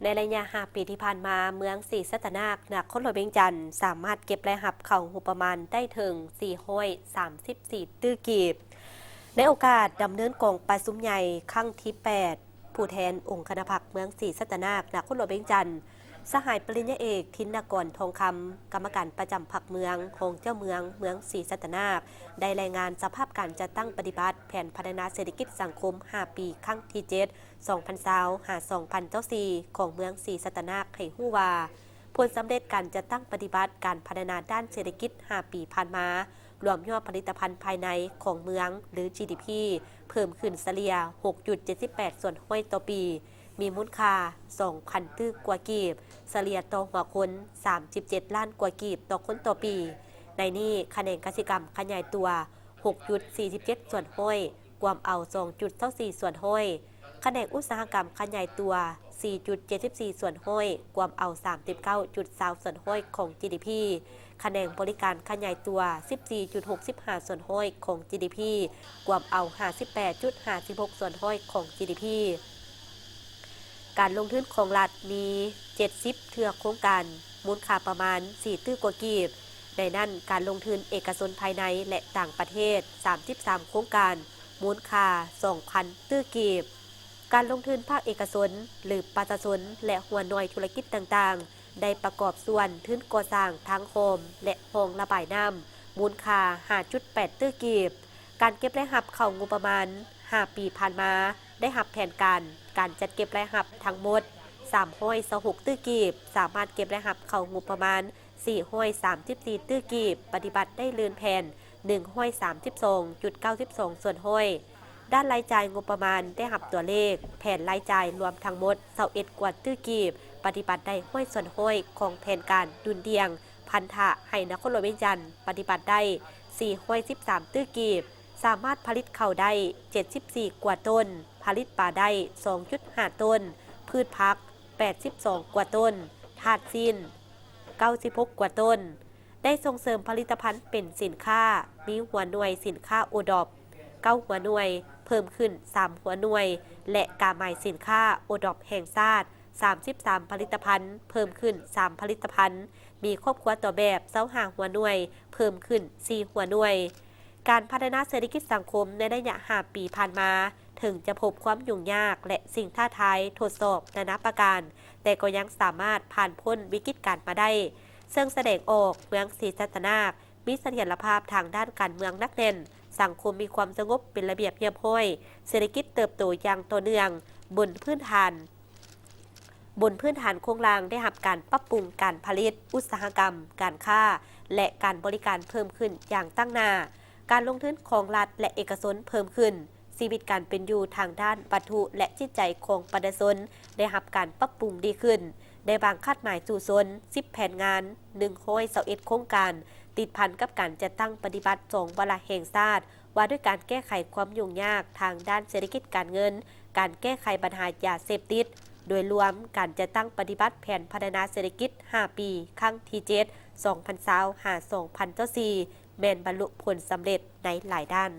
ในระยะ5 ปีที่ผ่านมาเมืองศรีสัตนาคนครหลวงเวียงจันทน์สามารถเก็บและหับเข้าหูประมาณได้ถึง434ตื้อกีบในโอกาสดำเนินกองประชุมใหญ่ครั้งที่8ผู้แทนองค์คณะพรรคเมืองศรีสัตนาคนครหลวงเวียงจันทน์สหายปริญญาเอกทินกรทองคำกรรมการประจำพรรคเมืองของเจ้าเมืองศรีสัตนาได้รายงานสภาพการจัดตั้งปฏิบัติแผนพัฒนาเศรษฐกิจสังคม5 ปีครั้งที่7 2020 หา 2024 ของเมืองศรีสัตนาให้ฮู้ว่าผลสำเร็จการจัดตั้งปฏิบัติการพัฒนาด้านเศรษฐกิจ5 ปีผ่านมารวมยอดผลิตภัณฑ์ภายในของเมืองหรือ GDP เพิ่มขึ้นเฉลี่ย 6.78 ส่วนห้อยต่อปีมีมูลค่า 2,000 ตื้อกว่ากีบเฉลี่ยต่อหัวคน 37 ล้านกว่ากีบต่อคนต่อปีในนี้คะแนนกสิกรรมขยายตัว 6.47 ส่วนห้อยกวมเอา 2.24 ส่วนห้อยคะแนนอุตสาหกรรมขยายตัว 4.74 ส่วนห้อยกวมเอา 39.20 ส่วนห้อยของ GDP คะแนนบริการขยายตัว 14.65 ส่วนห้อยของ GDP กวมเอา 58.56 ส่วนห้อยของ GDP การลงทุนของรัฐมี 70 เทือกโครงการมูลค่าประมาณ 4 ตื้อกว่ากีบในนั้นการลงทุนเอกชนภายในและต่างประเทศ 33 โครงการมูลค่า 2,000 ตื้อกีบการลงทุนภาคเอกชนหรือประชาชนและหัวหน่วยธุรกิจต่างๆได้ประกอบส่วนทุนก่อสร้างทางโฮมและโรงระบายน้ำมูลค่า 5.8 ตื้อกีบการเก็บและหับเข้างบประมาณ 5 ปีผ่านมาได้หับแผนการจัดเก็บและหับทั้งหมด326 ตื้อกีบสามารถเก็บและหับเข้างบประมาณ434 ตื้อกีบปฏิบัติได้เลื่อนแผน132.92 ส่วนห้อยด้านรายจ่ายงบประมาณได้หับตัวเลขแผนรายจ่ายรวมทั้งหมด21 กว่าตื้อกีบปฏิบัติได้ห้อยส่วนห้อยของแผนการดุลเดียงพันธะให้นครหลวงเวียงจันทน์ปฏิบัติได้413 ตื้อกีบสามารถผลิตข้าวได้74 กว่าต้นผลิตปลาได้ 2.5 ต้นพืชผัก82 กว่าต้นธาตุซิน96 กว่าต้นได้ส่งเสริมผลิตภัณฑ์เป็นสินค้ามีหัวหน่วยสินค้าโอดอป9 หัวหน่วยเพิ่มขึ้น3 หัวหน่วยและกาหมายสินค้าโอดอปแห่งชาติ33 ผลิตภัณฑ์เพิ่มขึ้น3 ผลิตภัณฑ์มีครอบครัวต่อแบบ25 หัวหน่วยเพิ่มขึ้น4 หัวหน่วยการพัฒนาเศรษฐกิจสังคมในระยะ5 ปีผ่านมาถึงจะพบความยุ่งยากและสิ่งท้าทายทดสอบนานาประการแต่ก็ยังสามารถผ่านพ้นวิกฤตการมาได้ซึ่งแสดงออกเมืองศรีสัตนามีเสถียรภาพทางด้านการเมืองนักแน่นสังคมมีความสงบเป็นระเบียบเรียบร้อยเศรษฐกิจเติบโตอย่างต่อเนื่องบนพื้นฐานโครงล่างได้รับการปรับปรุงการผลิตอุตสาหกรรมการค้าและการบริการเพิ่มขึ้นอย่างตั้งหน้าการลงทุนของรัฐและเอกชนเพิ่มขึ้นชีวิตการเป็นอยู่ทางด้านวัตถุและจิตใจของประชาชนได้รับการปรับปรุงดีขึ้นได้บางคาดหมายสู่ชน10 แผนงาน121 โครงการติดพันกับการจัดตั้งปฏิบัติ2 วาระแห่งชาติว่าด้วยการแก้ไขความยุ่งยากทางด้านเศรษฐกิจการเงินการแก้ไขปัญหายาเสพติดโดยรวมการจัดตั้งปฏิบัติแผนพัฒนาเศรษฐกิจ5 ปีครั้งที่7 2020 หา 2024แม่นบรรลุผลสำเร็จในหลายด้าน